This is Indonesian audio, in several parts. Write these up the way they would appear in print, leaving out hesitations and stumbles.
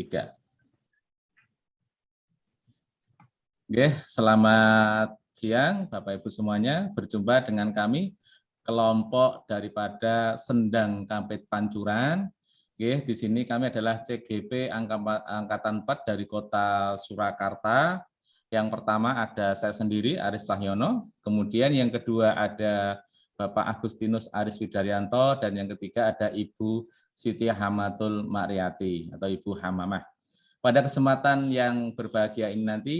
3. Oke, selamat siang Bapak Ibu semuanya. Berjumpa dengan kami kelompok daripada Sendang Kampit Pancuran. Oke, di sini kami adalah CGP Angkatan 4 dari Kota Surakarta. Yang pertama ada saya sendiri Aris Cahyono, kemudian yang kedua ada Bapak Agustinus Aris Widaryanto, dan yang ketiga ada Ibu Siti Hamatul Mariati atau Ibu Hamamah. Pada kesempatan yang berbahagia ini nanti,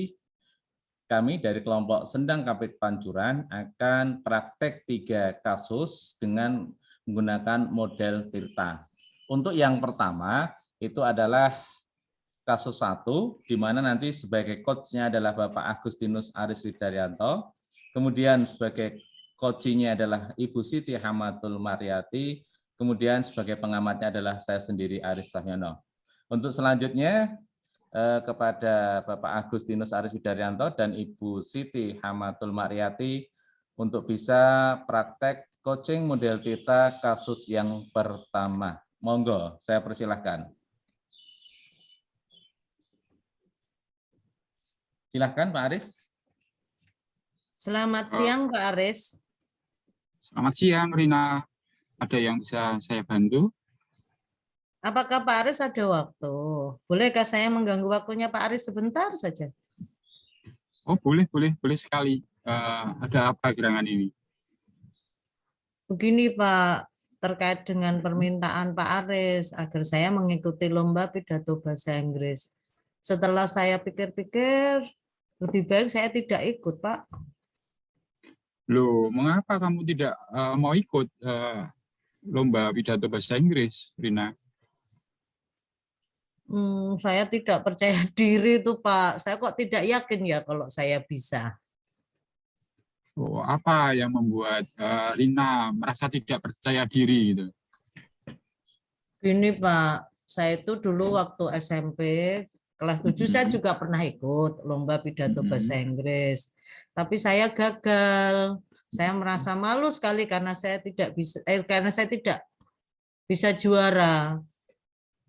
kami dari kelompok Sendang Kampit Pancuran akan praktek 3 kasus dengan menggunakan model Tirta. Untuk yang pertama itu adalah kasus 1, di mana nanti sebagai coach-nya adalah Bapak Agustinus Aris Widaryanto, kemudian sebagai coach-nya adalah Ibu Siti Hamatul Mariati, kemudian sebagai pengamatnya adalah saya sendiri Aris Cahyono. Untuk selanjutnya kepada Bapak Agustinus Aris Widaryanto dan Ibu Siti Hamatul Mariati untuk bisa praktek coaching model Tirta kasus yang pertama. Monggo, saya persilahkan. Silahkan Pak Aris. Selamat siang Pak Aris. Selamat siang Rina. Ada yang bisa saya bantu? Apakah Pak Aris ada waktu? Bolehkah saya mengganggu waktunya Pak Aris sebentar saja? Oh boleh sekali. Ada apa gerangan ini? Begini Pak, terkait dengan permintaan Pak Aris agar saya mengikuti lomba pidato bahasa Inggris. Setelah saya pikir-pikir, lebih baik saya tidak ikut, Pak. Loh, mengapa kamu tidak mau ikut lomba pidato bahasa Inggris, Rina? Saya tidak percaya diri tuh, Pak. Saya kok tidak yakin ya kalau saya bisa. Oh, apa yang membuat Rina merasa tidak percaya diri gitu? Gini, Pak. Saya itu dulu waktu SMP kelas 7 saya juga pernah ikut lomba pidato bahasa Inggris. Tapi saya gagal. Saya merasa malu sekali karena saya tidak bisa juara.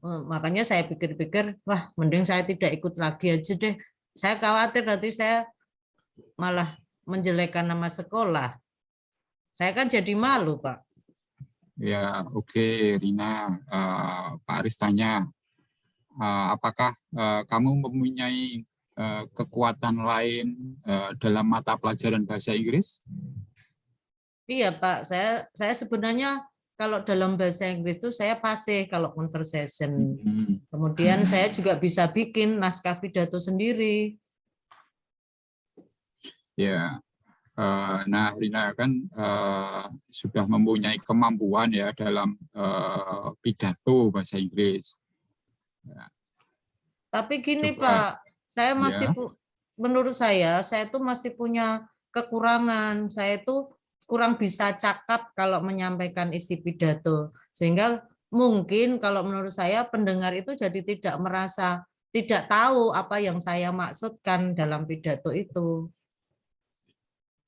Makanya saya pikir-pikir, wah mending saya tidak ikut lagi aja deh. Saya khawatir nanti saya malah menjelekkan nama sekolah. Saya kan jadi malu, Pak. Ya, oke, Rina. Pak Aris tanya, apakah kamu mempunyai kekuatan lain dalam mata pelajaran bahasa Inggris? Iya, Pak. Saya sebenarnya kalau dalam bahasa Inggris itu saya fasih kalau conversation. Kemudian saya juga bisa bikin naskah pidato sendiri. Ya, nah Rina kan sudah mempunyai kemampuan ya dalam pidato bahasa Inggris. Ya. Tapi gini Coba, Pak, saya masih ya. menurut saya itu masih punya kekurangan. Saya itu kurang bisa cakap kalau menyampaikan isi pidato. Sehingga mungkin kalau menurut saya pendengar itu jadi tidak tahu apa yang saya maksudkan dalam pidato itu.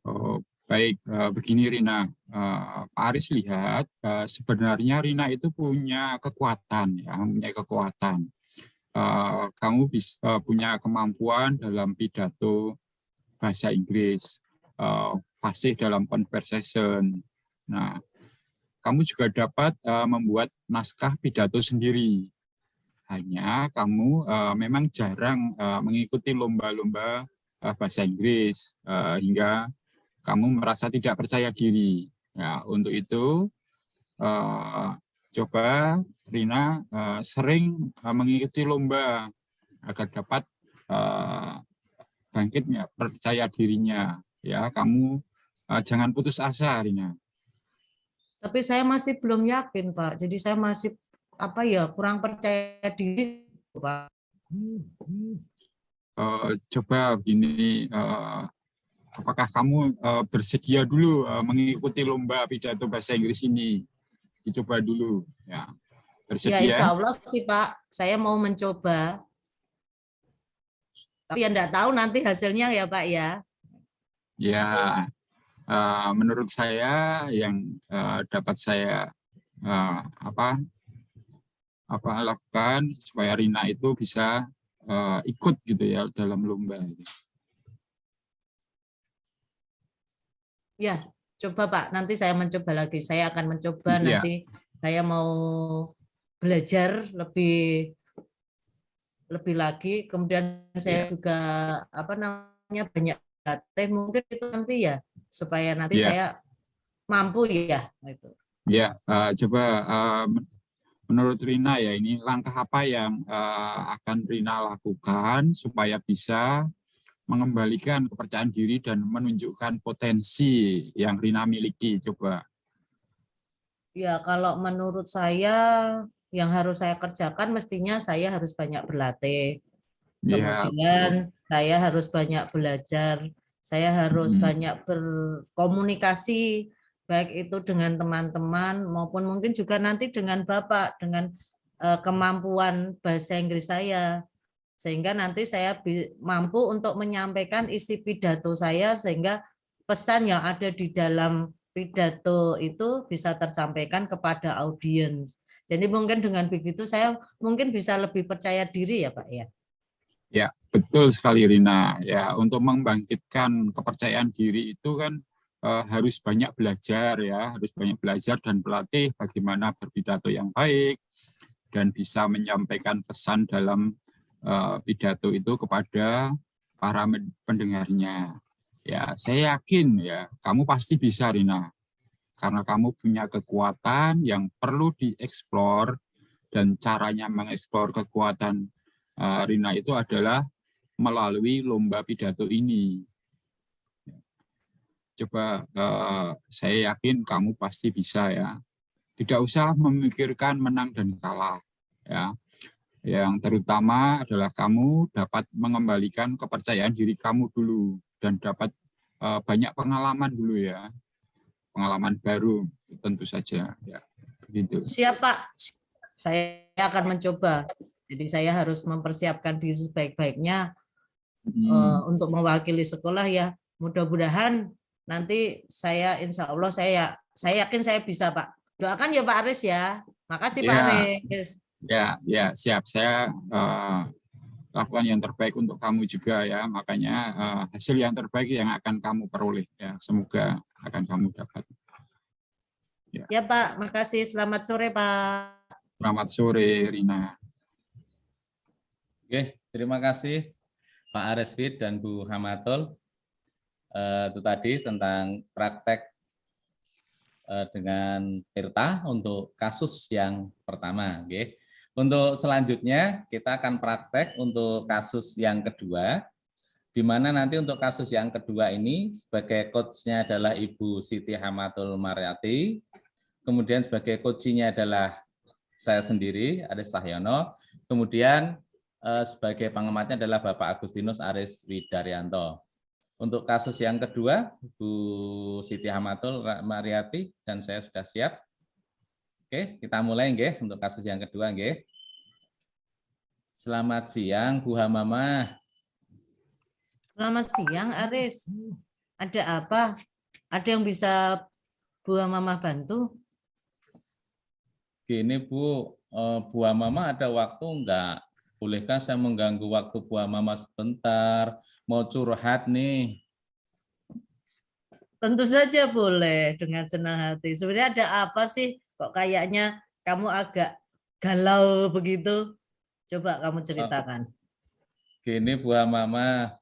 Oh, baik, begini Rina, Pak Aris lihat sebenarnya Rina itu punya kekuatan, ya, punya kekuatan. Kamu bisa punya kemampuan dalam pidato bahasa Inggris, fasih dalam conversation. Nah, kamu juga dapat membuat naskah pidato sendiri. Hanya kamu memang jarang mengikuti lomba-lomba bahasa Inggris hingga kamu merasa tidak percaya diri. Ya, untuk itu coba Rina sering mengikuti lomba agar dapat bangkitnya percaya dirinya. Ya, kamu jangan putus asa, Rina. Tapi saya masih belum yakin, Pak. Jadi saya masih kurang percaya diri, Pak. Coba begini, apakah kamu bersedia dulu mengikuti lomba pidato bahasa Inggris ini? Dicoba dulu, ya. Bersedia? Ya, insya Allah sih Pak. Saya mau mencoba. Tapi ya enggak tahu nanti hasilnya ya Pak ya. Ya, menurut saya yang dapat saya lakukan supaya Rina itu bisa ikut gitu ya dalam lomba. Ya, coba Pak, nanti saya mencoba lagi. Saya akan mencoba Iya, nanti saya mau belajar lebih lagi. Kemudian saya iya, juga apa namanya banyak latih mungkin itu nanti ya supaya nanti iya, saya mampu ya itu. iya. Coba menurut Rina ya ini langkah apa yang akan Rina lakukan supaya bisa mengembalikan kepercayaan diri dan menunjukkan potensi yang Rina miliki. Coba. Ya, kalau menurut saya yang harus saya kerjakan mestinya saya harus banyak berlatih. Ya, betul. Kemudian saya harus banyak belajar, saya harus Mm, banyak berkomunikasi, baik itu dengan teman-teman maupun mungkin juga nanti dengan Bapak, dengan kemampuan bahasa Inggris saya. Sehingga nanti saya mampu untuk menyampaikan isi pidato saya sehingga pesan yang ada di dalam pidato itu bisa tersampaikan kepada audiens. Jadi mungkin dengan begitu saya mungkin bisa lebih percaya diri ya Pak ya. Ya, betul sekali Rina. Ya, untuk membangkitkan kepercayaan diri itu kan harus banyak belajar ya, harus banyak belajar dan berlatih bagaimana berpidato yang baik dan bisa menyampaikan pesan dalam pidato itu kepada para pendengarnya. Ya, saya yakin ya, kamu pasti bisa Rina. Karena kamu punya kekuatan yang perlu dieksplor dan caranya mengeksplor kekuatan Rina itu adalah melalui lomba pidato ini. Coba saya yakin kamu pasti bisa ya. Tidak usah memikirkan menang dan kalah ya. Yang terutama adalah kamu dapat mengembalikan kepercayaan diri kamu dulu dan dapat banyak pengalaman dulu ya. Pengalaman baru tentu saja ya. Begitu. Siap Pak, saya akan mencoba. Jadi saya harus mempersiapkan diri sebaik-baiknya untuk mewakili sekolah ya. Mudah-mudahan nanti saya insya Allah saya yakin saya bisa Pak. Doakan ya Pak Aris ya. Makasih Pak Ya, Aris. ya, siap. Saya lakukan yang terbaik untuk kamu juga ya. Makanya hasil yang terbaik yang akan kamu peroleh ya. Semoga akan kamu dapat. Ya. Ya Pak, makasih. Selamat sore Pak. Selamat sore, Rina. Oke, terima kasih Pak Areswid dan Bu Hamatul. Itu tadi tentang praktek dengan Tirta untuk kasus yang pertama. Oke. Untuk selanjutnya kita akan praktek untuk kasus yang kedua, di mana nanti untuk kasus yang kedua ini sebagai coach-nya adalah Ibu Siti Hamatul Maryati, kemudian sebagai coach-nya adalah saya sendiri, Aris Cahyono, kemudian sebagai pengamatnya adalah Bapak Agustinus Aris Widaryanto. Untuk kasus yang kedua, Bu Siti Hamatul Maryati dan saya sudah siap. Oke, kita mulai nggih untuk kasus yang kedua nggih. Selamat siang Bu Hamamah. Selamat siang Aris. Ada apa? Ada yang bisa Bu Mama bantu? Gini Bu, Bu Hamamah ada waktu enggak? Bolehkah saya mengganggu waktu Bu Hamamah sebentar? Mau curhat nih. Tentu saja boleh dengan senang hati. Sebenarnya ada apa sih? Kok kayaknya kamu agak galau begitu? Coba kamu ceritakan. Gini Bu Hamamah,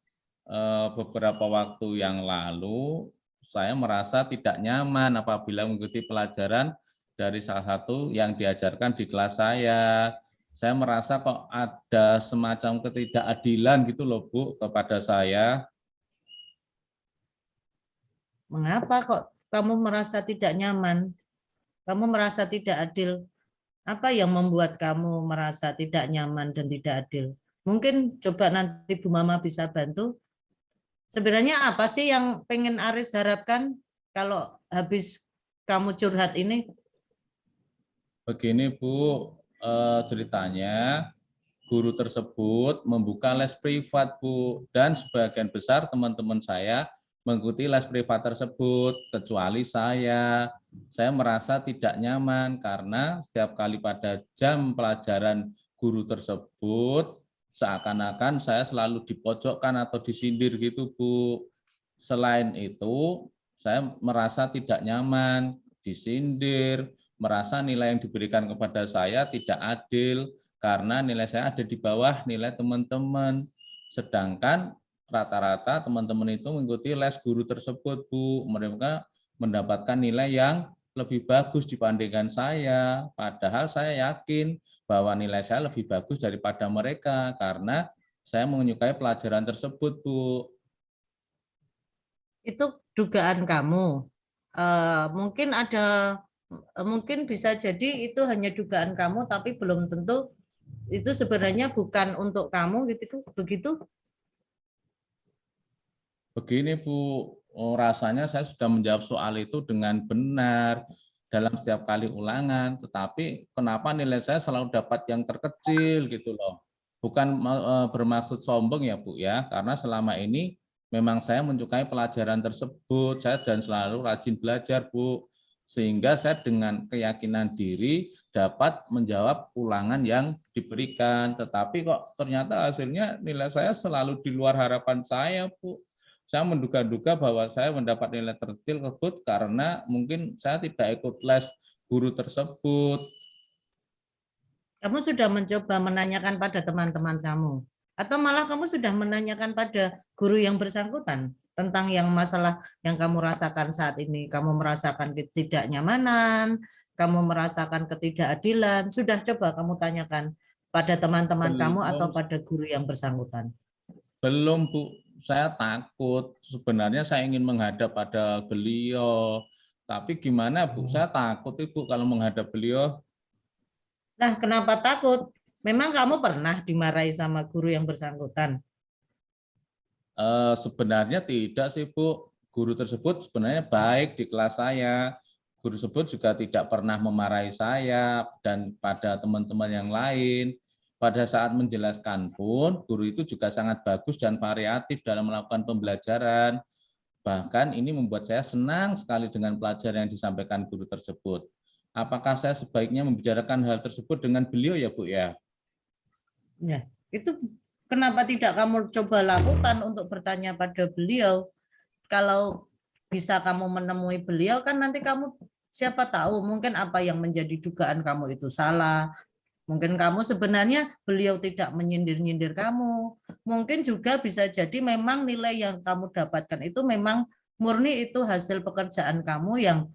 beberapa waktu yang lalu saya merasa tidak nyaman apabila mengikuti pelajaran dari salah satu yang diajarkan di kelas saya. Saya merasa kok ada semacam ketidakadilan gitu loh Bu kepada saya. Mengapa kok kamu merasa tidak nyaman? Kamu merasa tidak adil? Apa yang membuat kamu merasa tidak nyaman dan tidak adil? Mungkin coba nanti Bu Mama bisa bantu. Sebenarnya apa sih yang pengen Aris harapkan kalau habis kamu curhat ini? Begini Bu, ceritanya guru tersebut membuka les privat Bu, dan sebagian besar teman-teman saya mengikuti les privat tersebut, kecuali saya merasa tidak nyaman karena setiap kali pada jam pelajaran guru tersebut seakan-akan saya selalu dipojokkan atau disindir gitu, Bu. Selain itu, saya merasa tidak nyaman, disindir, merasa nilai yang diberikan kepada saya tidak adil karena nilai saya ada di bawah nilai teman-teman. Sedangkan rata-rata teman-teman itu mengikuti les guru tersebut, Bu. Mereka mendapatkan nilai yang lebih bagus dibandingkan saya. Padahal saya yakin bahwa nilai saya lebih bagus daripada mereka karena saya menyukai pelajaran tersebut, Bu. Itu dugaan kamu. Mungkin bisa jadi itu hanya dugaan kamu, tapi belum tentu itu sebenarnya bukan untuk kamu gitu, begitu. Begini, Bu, rasanya saya sudah menjawab soal itu dengan benar dalam setiap kali ulangan, tetapi kenapa nilai saya selalu dapat yang terkecil gitu loh. Bukan bermaksud sombong ya, Bu ya, karena selama ini memang saya menyukai pelajaran tersebut, saya dan selalu rajin belajar, Bu, sehingga saya dengan keyakinan diri dapat menjawab ulangan yang diberikan, tetapi kok ternyata hasilnya nilai saya selalu di luar harapan saya, Bu. Saya menduga-duga bahwa saya mendapat nilai terkecil tersebut karena mungkin saya tidak ikut les guru tersebut. Kamu sudah mencoba menanyakan pada teman-teman kamu, atau malah kamu sudah menanyakan pada guru yang bersangkutan tentang yang masalah yang kamu rasakan saat ini. Kamu merasakan ketidaknyamanan, kamu merasakan ketidakadilan. Sudah coba kamu tanyakan pada teman-teman kamu atau pada guru yang bersangkutan? Belum, Bu. Saya takut. Sebenarnya saya ingin menghadap pada beliau. Tapi gimana, Bu? Saya takut, Ibu, kalau menghadap beliau. Nah, kenapa takut? Memang kamu pernah dimarahi sama guru yang bersangkutan? Sebenarnya tidak sih, Bu. Guru tersebut sebenarnya baik di kelas saya. Guru tersebut juga tidak pernah memarahi saya dan pada teman-teman yang lain. Pada saat menjelaskan pun, guru itu juga sangat bagus dan variatif dalam melakukan pembelajaran. Bahkan ini membuat saya senang sekali dengan pelajaran yang disampaikan guru tersebut. Apakah saya sebaiknya membicarakan hal tersebut dengan beliau ya, Bu ya? Ya, itu kenapa tidak kamu coba lakukan untuk bertanya pada beliau? Kalau bisa kamu menemui beliau, kan nanti kamu siapa tahu mungkin apa yang menjadi dugaan kamu itu salah. Mungkin kamu sebenarnya beliau tidak menyindir-nyindir kamu. Mungkin juga bisa jadi memang nilai yang kamu dapatkan itu memang murni itu hasil pekerjaan kamu yang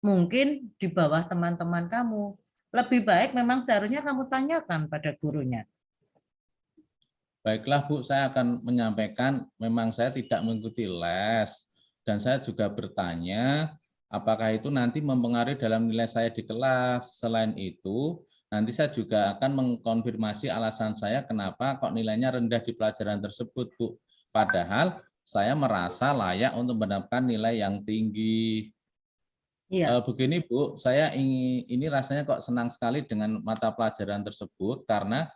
mungkin di bawah teman-teman kamu. Lebih baik memang seharusnya kamu tanyakan pada gurunya. Baiklah, Bu, saya akan menyampaikan memang saya tidak mengikuti les dan saya juga bertanya apakah itu nanti mempengaruhi dalam nilai saya di kelas. Selain itu, nanti saya juga akan mengkonfirmasi alasan saya kenapa kok nilainya rendah di pelajaran tersebut, Bu. Padahal saya merasa layak untuk mendapatkan nilai yang tinggi. Iya. Begini, Bu, saya ini rasanya kok senang sekali dengan mata pelajaran tersebut karena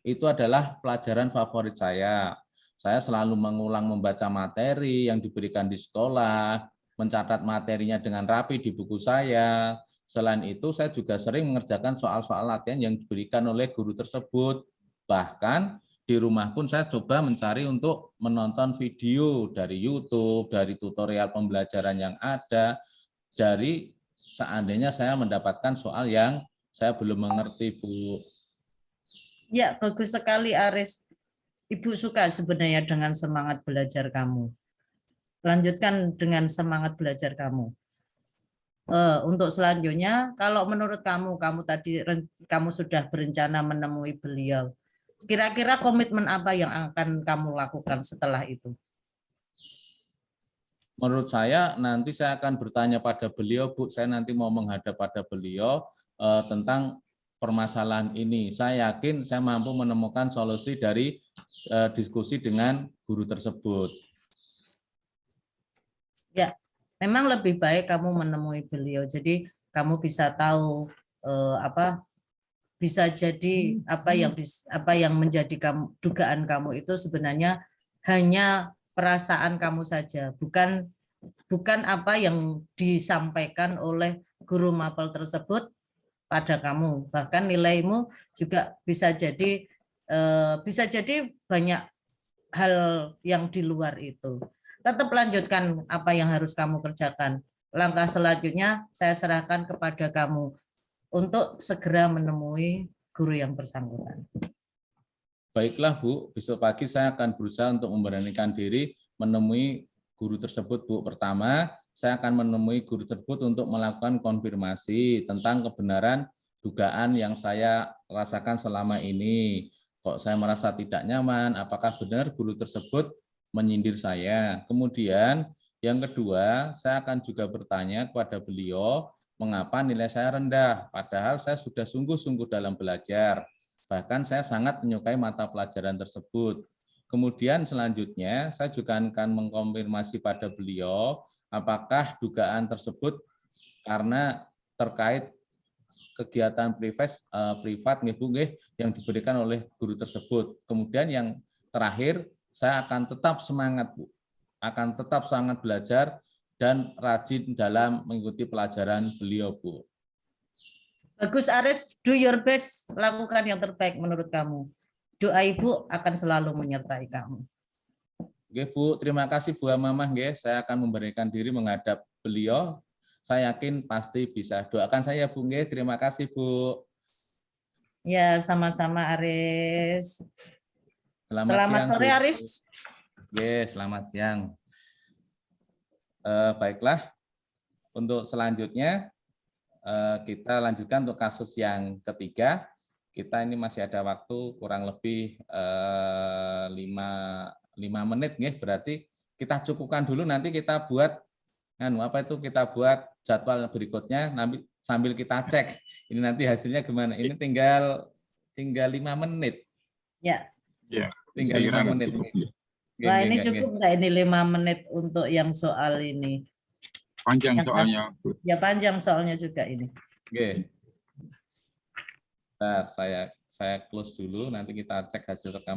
itu adalah pelajaran favorit saya. Saya selalu mengulang membaca materi yang diberikan di sekolah, mencatat materinya dengan rapi di buku saya. Selain itu, saya juga sering mengerjakan soal-soal latihan yang diberikan oleh guru tersebut. Bahkan di rumah pun saya coba mencari untuk menonton video dari YouTube, dari tutorial pembelajaran yang ada, dari seandainya saya mendapatkan soal yang saya belum mengerti, Bu. Ya, bagus sekali Aris. Ibu suka sebenarnya dengan semangat belajar kamu. Lanjutkan dengan semangat belajar kamu. Untuk selanjutnya, kalau menurut kamu kamu sudah berencana menemui beliau. Kira-kira komitmen apa yang akan kamu lakukan setelah itu? Menurut saya nanti saya akan bertanya pada beliau, Bu. Saya nanti mau menghadap pada beliau tentang permasalahan ini. Saya yakin saya mampu menemukan solusi dari diskusi dengan guru tersebut. Ya, memang lebih baik kamu menemui beliau. Jadi kamu bisa tahu bisa jadi apa yang menjadi dugaan kamu itu sebenarnya hanya perasaan kamu saja, bukan apa yang disampaikan oleh guru mapel tersebut pada kamu. Bahkan nilaimu juga bisa jadi banyak hal yang di luar itu. Tetap lanjutkan apa yang harus kamu kerjakan. Langkah selanjutnya saya serahkan kepada kamu untuk segera menemui guru yang bersangkutan. Baiklah Bu, besok pagi saya akan berusaha untuk memberanikan diri menemui guru tersebut Bu. Pertama, saya akan menemui guru tersebut untuk melakukan konfirmasi tentang kebenaran dugaan yang saya rasakan selama ini. Kok saya merasa tidak nyaman, apakah benar guru tersebut menyindir saya. Kemudian yang kedua, saya akan juga bertanya kepada beliau mengapa nilai saya rendah, padahal saya sudah sungguh-sungguh dalam belajar. Bahkan saya sangat menyukai mata pelajaran tersebut. Kemudian selanjutnya saya juga akan mengkonfirmasi pada beliau apakah dugaan tersebut karena terkait kegiatan privat yang diberikan oleh guru tersebut. Kemudian yang terakhir, saya akan tetap semangat, Bu. Akan tetap sangat belajar dan rajin dalam mengikuti pelajaran beliau, Bu. Bagus Aris, do your best, lakukan yang terbaik menurut kamu. Doa Ibu akan selalu menyertai kamu. Oke, Bu, terima kasih Bu Mamah, nggih. Saya akan memberikan diri menghadap beliau. Saya yakin pasti bisa. Doakan saya, Bu, nggih. Terima kasih, Bu. Ya, sama-sama Aris. siang, Selamat sore, Bu. Aris. Oke, selamat siang. Baiklah, untuk selanjutnya kita lanjutkan untuk kasus yang ketiga. Kita ini masih ada waktu kurang lebih 5 menit, nggih. Berarti kita cukupkan dulu, nanti kita buat kita buat jadwal berikutnya, nanti sambil kita cek ini nanti hasilnya gimana. Ini tinggal 5 menit. Ya. Ya, tinggal 5 menit. Cukup, ya. Wah, ini cukup nggak ini 5 menit untuk yang soal ini? Panjang yang soalnya. Ya panjang soalnya juga ini. Oke. Bentar, saya close dulu, nanti kita cek hasil rekaman.